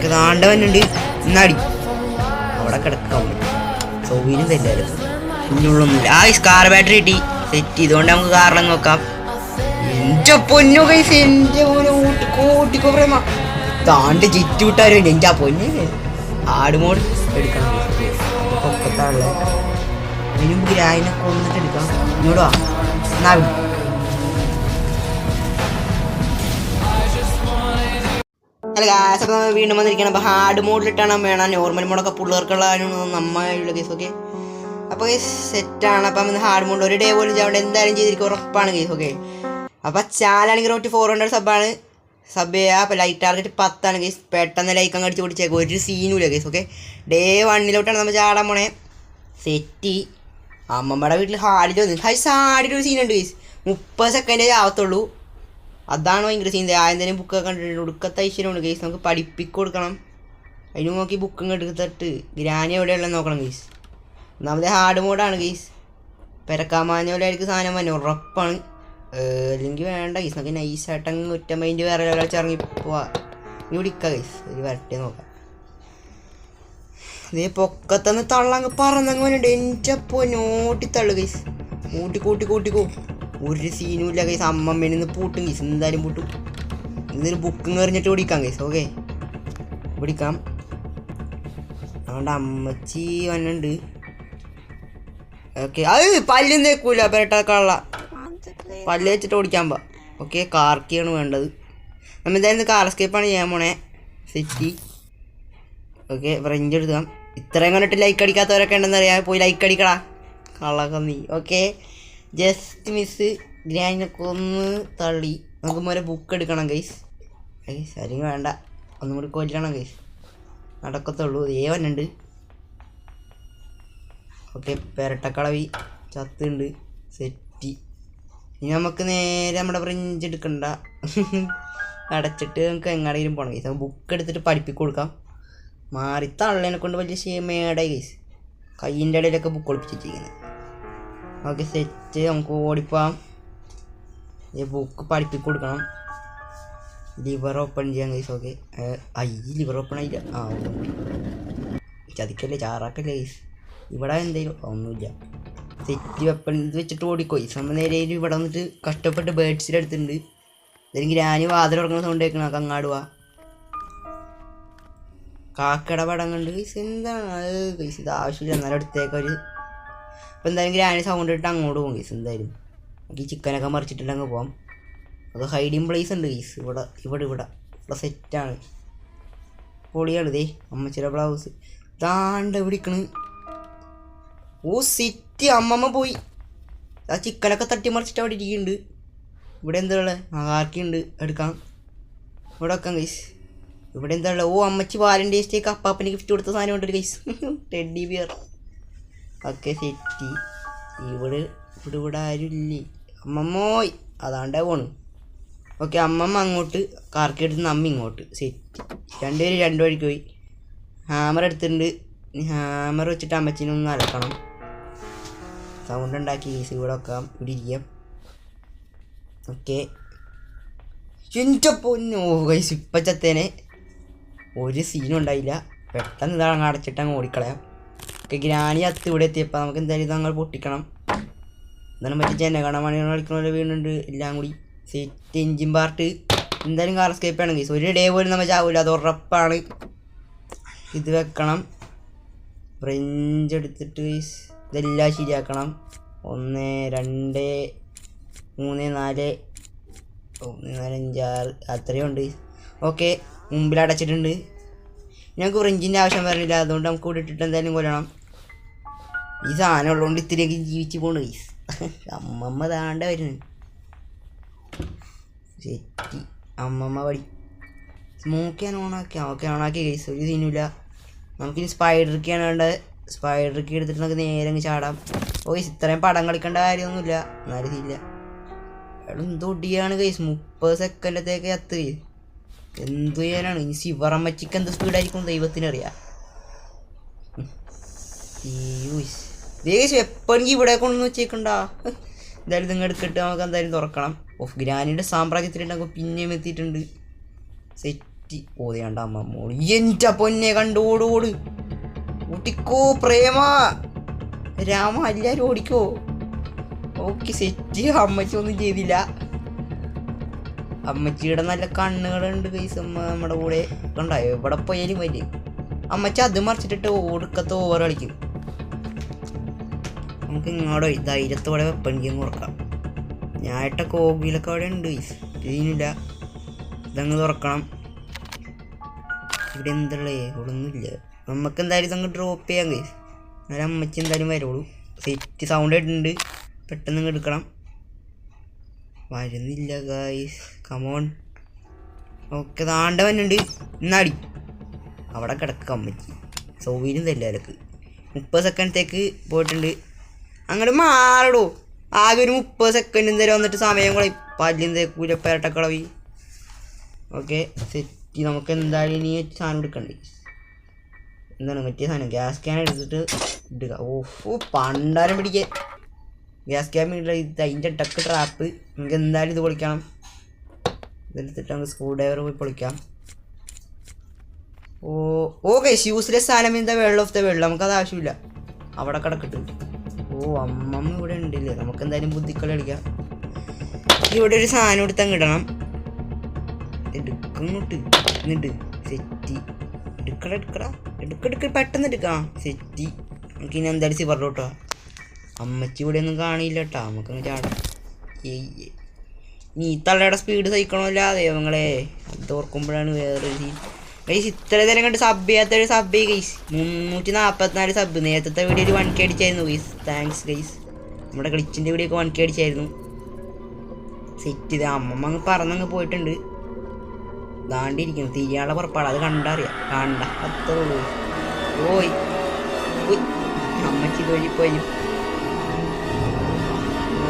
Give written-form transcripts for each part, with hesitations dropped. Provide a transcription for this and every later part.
Okay താണ്ടവനുണ്ട് എന്നാടി അവിടെ കിടക്കാൻ സൗകര്യം തല്ലായിരുന്നു കുഞ്ഞുള്ളൊന്നുമില്ല. ആ കാർ ബാറ്ററി കിട്ടി സെറ്റ് ചെയ്തുകൊണ്ട് നമുക്ക് കാറിലങ്ങ് നോക്കാം. എൻ്റെ പൊന്നു കൈസ് എൻ്റെ പോലെ കൂട്ടിക്കോ പ്രേമ താണ്ട് ചിറ്റ് വിട്ടാരോ എൻ്റെ ആ പൊന്നു ആടുമോട് എടുക്കണം പൊക്കത്താളെ അതിന് മുമ്പ് ഗ്രായിനെ കൊന്നിട്ട് എടുക്കാം. ഇങ്ങോട്ട് വാ എന്നാ അല്ല ഗ്യാസ് അപ്പം നമ്മൾ വീണ്ടും വന്നിരിക്കണം. അപ്പോൾ ഹാർഡ് മോഡിലിട്ടാണ് വേണം. നോർമൽ മോഡൊക്കെ പിള്ളേർക്കുള്ള നമ്മളുള്ള കേസ്. ഓക്കെ അപ്പോൾ സെറ്റാണ്. അപ്പം ഹാർഡ് മോഡ് ഒരു ഡേ പോലും അവിടെ എന്തായാലും ചെയ്തിരിക്കും ഉറപ്പാണ് കേസ്. ഓക്കെ അപ്പോൾ ചാനലാണെങ്കിൽ റോട്ടി 400 സബ്ബാണ്. സബ് ചെയ്യുക. അപ്പോൾ ലൈക്ക് ടാർഗറ്റ് 10 കേസ്. പെട്ടെന്ന് ലൈക്ക് അങ്ങ് അടിച്ച് പിടിച്ചേക്കും. ഒരു സീനുമില്ല കേസ്. ഓക്കെ ഡേ 1 നമ്മൾ ചാടാൻ പോണേ. സെറ്റ് അമ്മമ്മയുടെ വീട്ടിൽ ഹാഡിൽ വന്നു. ഹാഡിലൊരു സീനുണ്ട് കേസ്. 30 സെക്കൻഡേ ആവത്തുള്ളൂ. അതാണ് ഭയങ്കര സീൻ. ആദ്യം ബുക്കൊക്കെ കണ്ടിട്ടുണ്ട്. ഒടുക്കത്തെ ഐശ്വര്യമുണ്ട് കേസ്. നമുക്ക് പഠിപ്പിക്ക് കൊടുക്കണം. അതിന് നോക്കി ബുക്കും എടുത്തിട്ട് ഗ്രാനി എവിടെയുള്ളത് നോക്കണം കേസ്. ഒന്നാമത് ഹാർഡ് മോഡാണ് കേസ്. പെരക്കാൻ മാഞ്ഞ പോലെ ആയിരിക്കും സാധനം വന്നെ ഉറപ്പാണ്. അല്ലെങ്കിൽ വേണ്ട കേസ്. നമുക്ക് നൈസായിട്ടങ്ങ് ഒറ്റ മൈൻഡ് വേറെ ഒരാഴ്ച ഇറങ്ങി പോവാ. ഇനി പിടിക്കാം കേസ്. ഒരു വരട്ടെ നോക്കാം. ഇതേ പൊക്കത്തന്ന് തള്ളങ്ങ് പറന്നങ്ങനുണ്ട്. എൻ്റെ നോട്ടിത്തള്ളു കേസ്. കൂട്ടിക്കോ ഒരു സീനും ഇല്ല കേസ്. അമ്മമ്മേനിന്ന് പൂട്ടും കേസ്. എന്തായാലും പൂട്ടും. ഇതൊരു ബുക്കും എറിഞ്ഞിട്ട് പിടിക്കാം കേസ്. ഓക്കെ പിടിക്കാം. അതുകൊണ്ട് അമ്മച്ചി വന്നുണ്ട്. ഓക്കെ അത് പല്ലും തേക്കൂല പെരട്ടക്കള്ള പല്ല് വെച്ചിട്ട് ഓടിക്കാൻ പോവാം. ഓക്കെ കാർക്കിയാണ് വേണ്ടത്. നമ്മൾ എന്തായാലും കാർ എസ്കേപ്പാണ് ചെയ്യാൻ പോണേ. സെറ്റി ഓക്കെ ഫ്രഞ്ച് എടുക്കാം. ഇത്രയും കണ്ടിട്ട് ലൈക്ക് അടിക്കാത്തവരൊക്കെ ഉണ്ടെന്ന് അറിയാം. പോയി ലൈക്ക് അടിക്കടാ കള്ളക്ക നീ. ഓക്കെ ജസ്റ്റ് മിസ് ഗ്രാനിനൊക്കെ ഒന്ന് തള്ളി. നമുക്ക് മോരെ ബുക്ക് എടുക്കണം ഗൈസ്. ഗൈസ് അല്ലെങ്കിൽ വേണ്ട ഒന്നും കൂടി കൊല്ലണം ഗൈസ്. നടക്കത്തുള്ളൂ. ഏവനുണ്ട്. ഓക്കെ പെരട്ടക്കളവി ചത്തുണ്ട്. സെറ്റി. ഇനി നമുക്ക് നേരെ നമ്മുടെ ഫ്രിഞ്ച് എടുക്കണ്ട. അടച്ചിട്ട് നമുക്ക് എങ്ങാടെങ്കിലും പോകണം ഗൈസ്. നമുക്ക് ബുക്ക് എടുത്തിട്ട് പഠിപ്പിക്ക് കൊടുക്കാം. മാറി തള്ളേനെ കൊണ്ട് വലിയ ഷേമേടായി ഗൈസ്. കയ്യിൻ്റെ ഇടയിലൊക്കെ ബുക്ക് ഒളിപ്പിച്ചിരിക്കുന്നത്. Okay set. നമുക്ക് ഓടിപ്പോവാം. ഈ ബുക്ക് പഠിപ്പിക്ക് കൊടുക്കണം. ലിവർ ഓപ്പൺ ചെയ്യാം ഗൈസ്. ഓക്കെ ലിവർ ഓപ്പൺ ആയില്ല. ചതിക്കല്ലേ ചാറാക്കല്ലേ ഗൈസ്. ഇവിടെ എന്തെങ്കിലും ഒന്നുമില്ല. സെറ്റ് വെപ്പൺ ഇത് വെച്ചിട്ട് ഓടിക്കോ ഗൈസ്. നമ്മൾ നേരെ ഇവിടെ വന്നിട്ട് കഷ്ടപ്പെട്ട് ബേഡ്സിൻ്റെ അടുത്തുണ്ട്. ഇതെങ്കിൽ ഞാൻ വാതിൽ ഉറങ്ങുന്ന സൗണ്ട് കേൾക്കണം. അങ്ങാട് വാ. കാക്കയുടെ പടം കണ്ട് ഗൈസ്. എന്താണ് അത് ഗൈസ്. ഇത് ആവശ്യമില്ല എന്നാലും അടുത്തേക്കൊരു. അപ്പോൾ എന്തായാലും ഗ്രാനി സൗണ്ട് ഇട്ട് അങ്ങോട്ട് പോകും ഗൈസ്. എന്തായാലും നമുക്ക് ഈ ചിക്കനൊക്കെ മറിച്ചിട്ട് അങ്ങ് പോകാം. അത് ഹൈഡിങ് പ്ലേസ് ഉണ്ട് ഗൈസ്. ഇവിടെ സെറ്റാണ്. പൊളിയാണ്. ഇതേ അമ്മച്ചിയുടെ ബ്ലൗസ് താണ്ട് പിടിക്കണ്. ഓ സെറ്റ്. അമ്മമ്മ പോയി. ആ ചിക്കനൊക്കെ തട്ടി മറിച്ചിട്ട് അവിടെ ഇരിക്കുന്നുണ്ട്. ഇവിടെ എന്താ ഉള്ളത്? ആർക്കുണ്ട് എടുക്കാം. ഇവിടെ വെക്കാം ഗൈസ്. ഇവിടെ എന്താ ഉള്ളത്? ഓ അമ്മച്ചി വാലന്റൈൻസ് ഡേക്ക് അപ്പാപ്പന് ഗിഫ്റ്റ് കൊടുത്ത സാധനം ഉണ്ടൊരു ഗൈസ്. Teddy bear. ഓക്കെ സെറ്റി. ഇവിടെ ആരും ഇല്ലേ. അമ്മമ്മോയ് അതാണ്ടേ പോണ്. ഓക്കെ അമ്മമ്മ അങ്ങോട്ട് കാർക്കി എടുത്ത് അമ്മ ഇങ്ങോട്ട്. സെറ്റ്. രണ്ടുപേരും രണ്ടു വഴിക്ക് പോയി. ഹാമർ എടുത്തിട്ടുണ്ട്. ഹാമർ വെച്ചിട്ട് അമ്മച്ചിനെ ഒന്ന് അലക്കണം. സൗണ്ട് ഉണ്ടാക്കി ഗൈസ്. ഇവിടെ വെക്കാം. ഇവിടെ ഇരിക്കാം. ഓക്കെ എൻ്റെ പൊന്നോ ഗൈസ്. ഇപ്പം ചത്തേനെ ഒരു സീനും ഉണ്ടായില്ല. പെട്ടെന്ന് ഇതാണ് അടച്ചിട്ട് അങ്ങ് ഓടിക്കളയാം. ഓക്കെ ഗ്രാനി ഇവിടെ എത്തിയപ്പോൾ നമുക്ക് എന്തായാലും ഇത് അങ്ങ് പൊട്ടിക്കണം. എന്നാലും മറ്റേ ജനഗണ മണികൾ കളിക്കുന്ന പോലെ വീണുണ്ട് എല്ലാം കൂടി. സെറ്റ് എഞ്ചിൻ പാർട്ട് എന്തായാലും കാർ എസ്കേപ്പ് ആണ് ഗൈസ്. ഒരു ഡേ പോലും നമ്മൾ ചാവില്ല. അത് ഉറപ്പാണ്. ഇത് വെക്കണം. ഫ്രഞ്ച് എടുത്തിട്ട് ഗൈസ് ഇതെല്ലാം ശരിയാക്കണം. 1 2 3 4 1 4 5 6 അത്രയും ഉണ്ട്. ഓക്കെ മുമ്പിൽ അടച്ചിട്ടുണ്ട്. ഞങ്ങൾക്ക് ഫ്രിഞ്ചിൻ്റെ ആവശ്യം വരുന്നില്ല. അതുകൊണ്ട് നമുക്ക് ഇവിടെ ഇട്ടിട്ട് എന്തായാലും കൊല്ലണം. ഈ സാധനം ഉള്ളതുകൊണ്ട് ഇത്തിരിയൊക്കെ ജീവിച്ച് പോകണം ഗൈസ്. അമ്മമ്മ താണ്ട വരുന്നു. സെറ്റി. അമ്മമ്മ പടി സ്മോക്ക് ഓണാക്കി. ഓക്കെ ഓണാക്കി ഗൈസ്. ഒരു സീനുമില്ല. നമുക്കിനി സ്പൈഡർക്കാണ് വേണ്ടത്. സ്പൈഡർക്ക് എടുത്തിട്ട് നമുക്ക് നേരെ അങ്ങ് ചാടാം. ഓ ഗൈസ് ഇത്രയും പടം കളിക്കേണ്ട കാര്യമൊന്നുമില്ല. എന്നാലും ഇല്ല എന്തൊടിയാണ് ഗൈസ്. 30 സെക്കൻഡത്തേക്ക് എത്ത്. എന്ത് ചെയ്യാനാണ് ഈ ശിവറമ്മച്ചിക്ക് എന്ത് സ്പീഡായിരിക്കും ദൈവത്തിനറിയാം. എപ്പോഴെങ്കിൽ ഇവിടെ കൊണ്ടുവന്ന് വെച്ചേക്കണ്ട. എന്തായാലും നിങ്ങൾ എടുത്തിട്ട് നമുക്ക് എന്തായാലും തുറക്കണം. ഓഫ് ഗ്രാനിയുടെ സാമ്രാജ്യത്തിലുണ്ടാകുമ്പോൾ പിന്നെയും എത്തിയിട്ടുണ്ട്. സെറ്റ്. സെറ്റ് ഓതിയാണ്ട അമ്മ മോള് എൻ്റെ പൊന്നെ കണ്ടോടോട് ഓടിക്കോ പ്രേമ രാമ എല്ലാവരും ഓടിക്കോ. Okay set. അമ്മച്ചി ഒന്നും ചെയ്തില്ല. അമ്മച്ചിയുടെ നല്ല കണ്ണുകളുണ്ട് കൈസ് നമ്മുടെ കൂടെ ഉണ്ടായോ. ഇവിടെ പോയാലും വലിയ അമ്മച്ചി അത് മറിച്ചിട്ടിട്ട് ഓടുക്കത്തെ ഓവർ കളിക്കും. നമുക്ക് ഇങ്ങോട്ടോ ധൈര്യത്തോടെ വെപ്പണിക്കും കുറക്കാം. ഞാനിട്ട കോവിലൊക്കെ അവിടെ ഉണ്ട് കൈസ്. ഇതിനില്ല. ഇതങ്ങ് തുറക്കണം. ഇവിടെ എന്തല്ലേ ഇവിടെ ഒന്നുമില്ല. നമുക്ക് എന്തായാലും ഇതങ്ങ് ഡ്രോപ്പ് ചെയ്യാം കൈസ്. എന്നാലും അമ്മച്ചി എന്തായാലും വരുള്ളൂ. സെറ്റ് സൗണ്ട് ആയിട്ടുണ്ട്. പെട്ടെന്ന് ഇങ്ങ് എടുക്കണം. വരുന്നില്ല ഗൈസ്. കമോൺ. ഓക്കെ താണ്ട വന്നുണ്ട്. ഇന്നാടി അവിടെ കിടക്കുക അമ്മച്ചി. സൗകര്യം തല്ല അലക്ക് 30 സെക്കൻഡത്തേക്ക് പോയിട്ടുണ്ട്. അങ്ങോട്ട് മാറടോ. ആകെ ഒരു 30 സെക്കൻഡ് തരം വന്നിട്ട് സമയം കൂടെ പല്ലും തേക്കൂല പേരട്ടക്കളവി. Okay set. നമുക്ക് എന്തായാലും ഇനി സാധനം എടുക്കണ്ടേ. എന്താണ് മറ്റേ സാധനം ഗ്യാസ് ക്യാൻ എടുത്തിട്ട് ഇടുക. ഓഹോ പണ്ടാരം പിടിക്കുക. ഗ്യാസ് ക്യാൻ ഇല്ല. ഇത് അതിൻ്റെ ടക്ക് ട്രാപ്പ്. നമുക്ക് എന്തായാലും ഇത് പൊളിക്കണം. ഇതെടുത്തിട്ട് നമുക്ക് സ്ക്രൂ ഡ്രൈവർ പോയി പൊളിക്കാം. ഓക്കെ യൂസ്ലെസ് സാധനം in the world of the world. നമുക്കത് ആവശ്യമില്ല. അവിടെ കിടക്കിട്ട്. അമ്മമ്മ ഇവിടെ ഉണ്ടല്ലേ. നമുക്ക് എന്തായാലും ബുദ്ധിക്കളി കളിക്കാം. ഇവിടെ ഒരു സാധനം എടുത്തങ്ങ് ഇടണം. എടുക്കങ്ങോട്ട് എന്നിട്ട് സെറ്റ്. എടുക്കട പെട്ടെന്ന് എടുക്കാം. സെറ്റ്. നമുക്ക് ഇനി എന്തായാലും സിവറിലോട്ടോ. അമ്മച്ചി ഇവിടെ ഒന്നും കാണില്ല കേട്ടോ. നമുക്കങ്ങ് ചാടാം. നീ തള്ളയുടെ സ്പീഡ് സഹിക്കണമല്ല ദൈവങ്ങളെ. അത് ഓർക്കുമ്പോഴാണ് വേറെ ഗൈസ് ഇത്ര നേരം കണ്ട് സബ് ചെയ്യാത്തൊരു സബ് ഗൈസ് 344 സബ്. നേരത്തെ വീഡിയോ ഒരു 1K അടിച്ചായിരുന്നു ഗൈസ്. Thanks guys. നമ്മുടെ ഗ്ലിച്ചിൻ്റെ വീഡിയോ ഒക്കെ 1K അടിച്ചായിരുന്നു. സെറ്റ്. ഇത് അമ്മമ്മ അങ്ങ് പറന്നങ്ങ് പോയിട്ടുണ്ട്. ദാണ്ടിരിക്കുന്നു തിരിയാളെ പുറപ്പാട്. അത് കണ്ടറിയാം. കണ്ട അത്രേ ഉള്ളൂ. ഓയ് അമ്മച്ചി തൊഴി പോയി.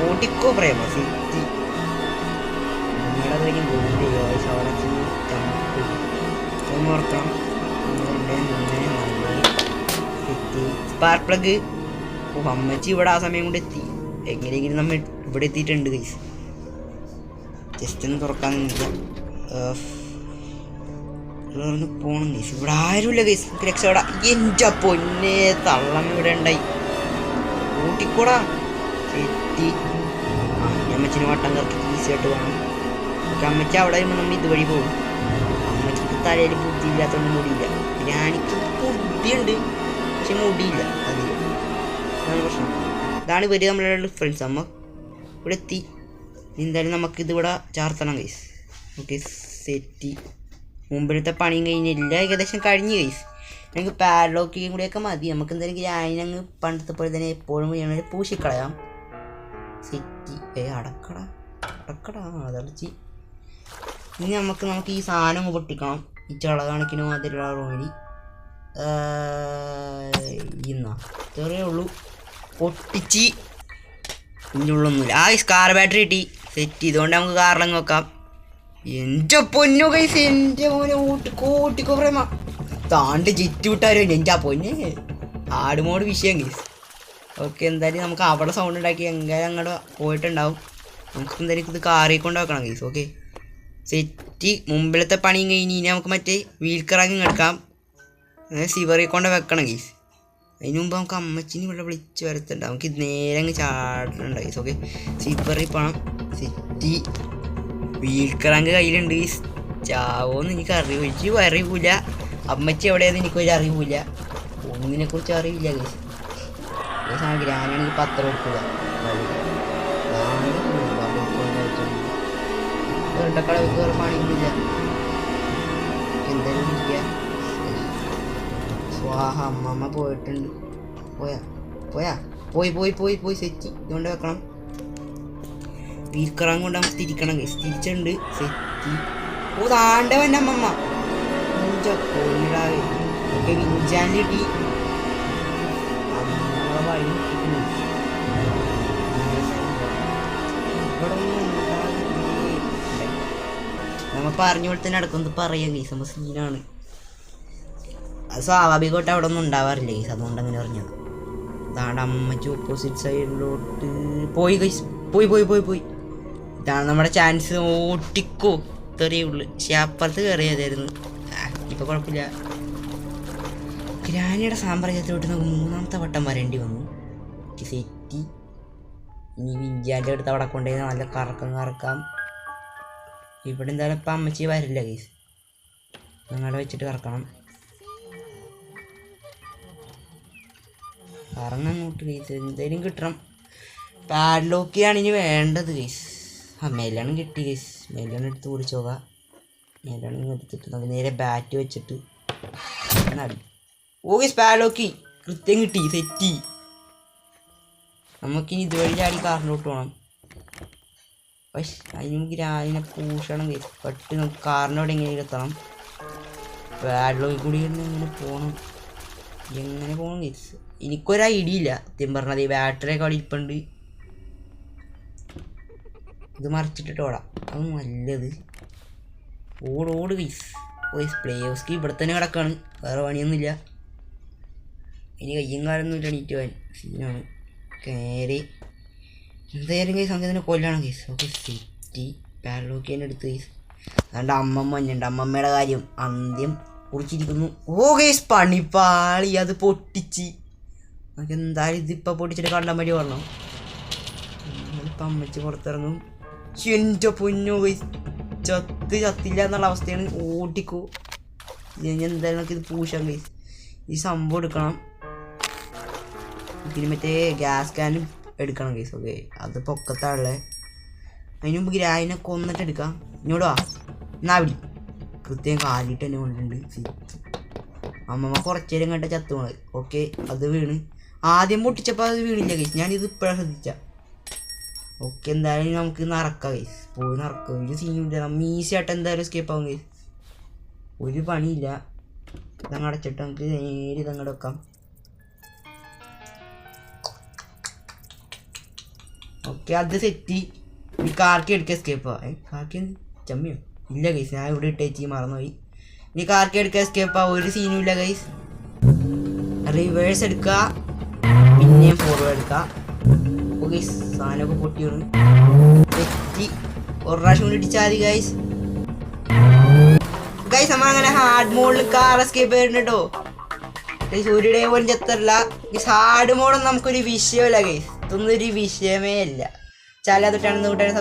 ഓടിക്കോ പ്രേമ സെറ്റ്. നിങ്ങളുടെ വഴി ഗോളിയോ ശവളച്ച് ചമ്മ ഓർക്കണം. Spark plug. അമ്മച്ചി ഇവിടെ ആ സമയം കൊണ്ട് എത്തി. എങ്ങനെയെങ്കിലും നമ്മൾ ഇവിടെ എത്തിയിട്ടുണ്ട് ഗൈസ്. ജസ്റ്റ് ഒന്ന് തുറക്കാൻ പോണം ഗൈസ്. ഇവിടെ ആരുമില്ല ഗൈസ്. രക്ഷപ്പെടാ. എൻ്റെ പൊന്നെ തള്ളം ഇവിടെ ഉണ്ടായി. കൂട്ടിക്കൂടാ സെറ്റി. അമ്മച്ചിന് വട്ടം കറക്കി ഈസിയായിട്ട് വേണം. അമ്മച്ചി അവിടെ വരുമ്പോൾ നമ്മൾ ഇതുവഴി പോകും. അമ്മച്ചിക്ക് തലയിൽ ബുദ്ധി ഇല്ലാത്തതുകൊണ്ട് മുടിയില്ല. ഞാനിക്ക് ബുദ്ധിയുണ്ട് പക്ഷെ മുടിയില്ല. അതാണ് പ്രശ്നം. ഇതാണ് ഇവർ നമ്മളുടെ ഡിഫറൻസ്. അമ്മ ഇവിടെ എത്തി. എന്തായാലും നമുക്കിതിവിടെ ചാർത്തണം ഗൈസ്. ഓക്കെ സെറ്റി. മുമ്പിലത്തെ പണിയും കഴിഞ്ഞില്ല. ഏകദേശം കഴിഞ്ഞ് ഗൈസ്. എനിക്ക് പാഡ്ലോക്കിയും കൂടെയൊക്കെ മതി. നമുക്ക് എന്തായാലും ഗ്രാനങ്ങ് പണ്ടത്തെ പോലെ തന്നെ എപ്പോഴും ചെയ്യണമെങ്കിൽ പൂശിക്കളയാം. സെറ്റി. അടക്കടാ അതടച്ച്. ഇനി നമുക്ക് ഈ സാധനം പൊട്ടിക്കണം. ഈ ചള കണക്കിനോ അതിലുള്ള റോമിൽ ഇന്നാ ചെറിയേ ഉള്ളൂ. പൊട്ടിച്ച് ഇതിൻ്റെ ഉള്ളൊന്നുമില്ല. കാർ ബാറ്ററി കിട്ടി. സെറ്റ്. ഇതുകൊണ്ട് നമുക്ക് കാറിലങ്ങ് വെക്കാം. എൻ്റെ പൊന്നോ കൈസ്. എൻ്റെ മോനെ ഓട്ടിക്കോ പ്രേമ. താണ്ട് ജിറ്റ് വിട്ടാരോ എൻ്റെ പൊന്നെ. ആടുമോട് വിഷയം കൈസ്. ഓക്കെ എന്തായാലും നമുക്ക് അവിടെ സൗണ്ട് ഉണ്ടാക്കി എങ്ങനെ അങ്ങോട്ട് പോയിട്ടുണ്ടാവും. നമുക്ക് എന്തായാലും ഇത് കാറിൽ കൊണ്ട് വെക്കണം കൈസ്. Okay set. മുമ്പിലത്തെ പണിയും കഴിഞ്ഞ് നമുക്ക് മറ്റേ വീൽ കറാങ്ങ് എടുക്കാം. സിവറിൽ കൊണ്ട് വെക്കണം ഗീസ്. അതിന് മുമ്പ് നമുക്ക് അമ്മച്ചിന് ഇവിടെ വിളിച്ച് വരത്തുണ്ട്. നമുക്ക് നേരെ അങ്ങ് ചാടുന്നുണ്ട് ഗീസ്. ഓക്കെ സിവറിൽ പോകണം. സെറ്റ്. വീൽ കറാങ്ക് കയ്യിലുണ്ട് ഗീസ്. ചാവോന്ന് എനിക്ക് അറിയില്ല. അമ്മച്ചി എവിടെയാണെന്ന് എനിക്കൊരു അറിവില്ല. ഒന്നിനെക്കുറിച്ച് അറിയില്ല ഗീസ്. ഗ്രാനാണെങ്കിൽ പത്രം എടുക്കുക. ഇരട്ടക്കള വേറെ പണിയൊന്നുമില്ല. എന്തായാലും ഇരിക്കുക. സ്വാഹ. അമ്മമ്മ പോയിട്ടുണ്ട്. പോയി സെറ്റ്. ഇതുകൊണ്ട് വെക്കണം. വീൽക്കറാൻ കൊണ്ട് നമുക്ക് തിരിക്കണം ഗൈസ്. തിരിച്ചുണ്ട്. സെറ്റ്. താണ്ടവൻ്റെ അമ്മമ്മ കൊന്നിടാവേ. ഓക്കെ വിഞ്ചാൻ കിട്ടി. അമ്മ വഴി ഇവിടെ നമ്മൾ പറഞ്ഞ പോലെ തന്നെ നടക്കുന്നത് പറയാം ഗൈസ്. നമ്മൾ സീനാണ്. അത് സ്വാഭാവികമായിട്ട് അവിടെ ഒന്നും ഉണ്ടാവാറില്ല ഗൈസ്. അതുകൊണ്ട് അങ്ങനെ പറഞ്ഞത്. അതാണ് അമ്മച്ചി ഓപ്പോസിറ്റ് സൈഡിലോട്ട് പോയി ഗൈസ്. പോയി ഇതാണ് നമ്മുടെ ചാൻസ്. ഓട്ടിക്കോ ഇത്രയേ ഉള്ളു. പക്ഷെ അപ്പുറത്ത് കയറിയതായിരുന്നു. ഇപ്പൊ കുഴപ്പമില്ല. ഗ്രാനിയുടെ സാമ്രാജ്യത്തിലോട്ട് നമുക്ക് 3ാമത്തെ വട്ടം വരേണ്ടി വന്നു. സെറ്റി ഇനി വിഞ്ചാൻ്റെ അടുത്ത് അവിടെ കൊണ്ടുപോയി നല്ല കറക്കാം. ഇവിടെ എന്തായാലും ഇപ്പം അമ്മച്ചി വരില്ല ഗൈസ്. ഞങ്ങളെ വെച്ചിട്ട് കറക്കണം. അങ്ങോട്ട് ഗൈസ് എന്തായാലും കിട്ടണം. പാഡ്ലോക്കിയാണ് ഇനി വേണ്ടത് ഗൈസ്. മെലാണ് കിട്ടി ഗൈസ്. മെലാണ് എടുത്ത് ഓടിച്ചു പോകാം. മെലാണ് എടുത്തിട്ട് നമുക്ക് നേരെ ബാറ്റ് വെച്ചിട്ട് നടി. ഓ ഗൈസ് പാഡ്ലോക്കി കൃത്യം കിട്ടി. സെറ്റി. നമുക്കിനി ഇതുവഴി ചാടി കാറിലോട്ട് പോകണം. പക്ഷെ അതിന് നമുക്ക് രാവിലെ പൂഷണം ഗൈസ്. പെട്ട് നമുക്ക് കാറിനോട് എങ്ങനെ എത്തണം. പാഡ്ലോക്കി കൂടി എങ്ങനെ പോകണം ഗൈസ്. എനിക്കൊരു ഐഡിയ ഇല്ല സത്യം പറഞ്ഞത്. ഈ ബാറ്ററിയൊക്കെ അവിടെ ഇരിപ്പുണ്ട്. ഇത് മറിച്ചിട്ടിട്ട് ഓടാം. അത് നല്ലത്. ഓട് ഗൈസ്. പ്ലേ ഓഫ്സ്ക്ക് ഇവിടെ തന്നെ കിടക്കാണ്. വേറെ പണിയൊന്നുമില്ല. ഇനി കയ്യും കാലൊന്നും ഇല്ല. എണീറ്റ് പോകാൻ സീനാണ്. കയറി എന്തായാലും ഗൈസ് നമുക്ക് തന്നെ കൊല്ലാണ് ഗൈസ്. ഓക്കെ സെറ്റി. പാഡ്ലോക്കി തന്നെ എടുത്ത് ഗൈസ്. അതുകൊണ്ട് അമ്മമ്മ മഞ്ഞുണ്ട്. അമ്മമ്മയുടെ കാര്യം അന്ത്യം കുറിച്ചിരിക്കുന്നു. ഓ ഗൈസ് പണിപ്പാളി. അത് പൊട്ടിച്ച് നമുക്ക് എന്തായാലും ഇതിപ്പോൾ പൊട്ടിച്ചിട്ട് കണ്ടാൻ വേണ്ടി പറഞ്ഞു. ഇപ്പം അമ്മച്ച് പുറത്തിറങ്ങും. എൻ്റെ പൊന്നോ ഗൈസ് ചത്തില്ല എന്നുള്ള അവസ്ഥയാണ്. ഓടിക്കോ. എന്തായാലും നമുക്ക് ഇത് പൂശാം ഗൈസ്. ഈ സംഭവം എടുക്കണം. ഇതിന് മറ്റേ ഗ്യാസ് ക്യാനും എടുക്കണം ഗൈസ്. ഓക്കെ അത് പൊക്കത്താണല്ലേ. അതിന് മുമ്പ് ഗ്രായിനെ കൊന്നിട്ട് എടുക്കാം. ഇങ്ങോട്ട് വാ. എന്നാ വിടി. കൃത്യം കാലിട്ട് തന്നെ കൊണ്ടിട്ടുണ്ട്. അമ്മമ്മ കുറച്ച് നേരം കണ്ട ചത്തു പോണത്. ഓക്കെ അത് വീണ്. ആദ്യം പൊട്ടിച്ചപ്പോൾ അത് വീണില്ല ഗൈസ്. ഞാനിത് ഇപ്പോഴാണ് ശ്രദ്ധിച്ച. ഓക്കെ എന്തായാലും നമുക്ക് നടക്കാം ഗൈസ്. പോയി നടക്കാം. ഒരു സീനില്ല. നമ്മ ഈസിയായിട്ട് എന്തായാലും എസ്കേപ്പ് ആവും ഗൈസ്. ഒരു പണിയില്ല. ഇതങ്ങ് അടച്ചിട്ട് നമുക്ക് നേരെ ഇതങ്ങോട്ട് വെക്കാം. ഓക്കെ അത് സെറ്റി. ഈ കാർക്കി എടുക്കുക എസ്കേപ്പ്. കാർക്കി ചമ്മിയോ ഇല്ല ഗൈസ്. ഞാൻ ഇവിടെ ഇട്ടേച്ചി മറന്നുപോയി. ഇനി കാർക്കി എടുക്കുക എസ്കേപ്പ്. ഒരു സീനും ഇല്ല ഗൈസ്. റിവേഴ്സ് എടുക്കുക. പിന്നെയും ഫോർവേഡ് എടുക്കുക. ഓക്കെ സാധനമൊക്കെ പൊട്ടിയാണ്. തെറ്റി ഒരു പ്രാവശ്യം കൂടി ഇടിച്ചാൽ മതി ഗൈസ്. നമ്മൾ അങ്ങനെ ഹാർഡ് മോഡിൽ കാർ എസ്കേപ്പ് ചെയ്യുന്നുണ്ട് കേട്ടോ ഗൈസ്. ഒരു ഡേ പോലും ചെത്തറില്ല ഗൈസ്. ഹാർഡ് മോഡൊന്നും നമുക്കൊരു വിഷയമല്ല ഗൈസ്. ഇതൊന്നും ഒരു വിഷയമേ അല്ല. ചാല തൊട്ടാണ് കൂട്ടാൻ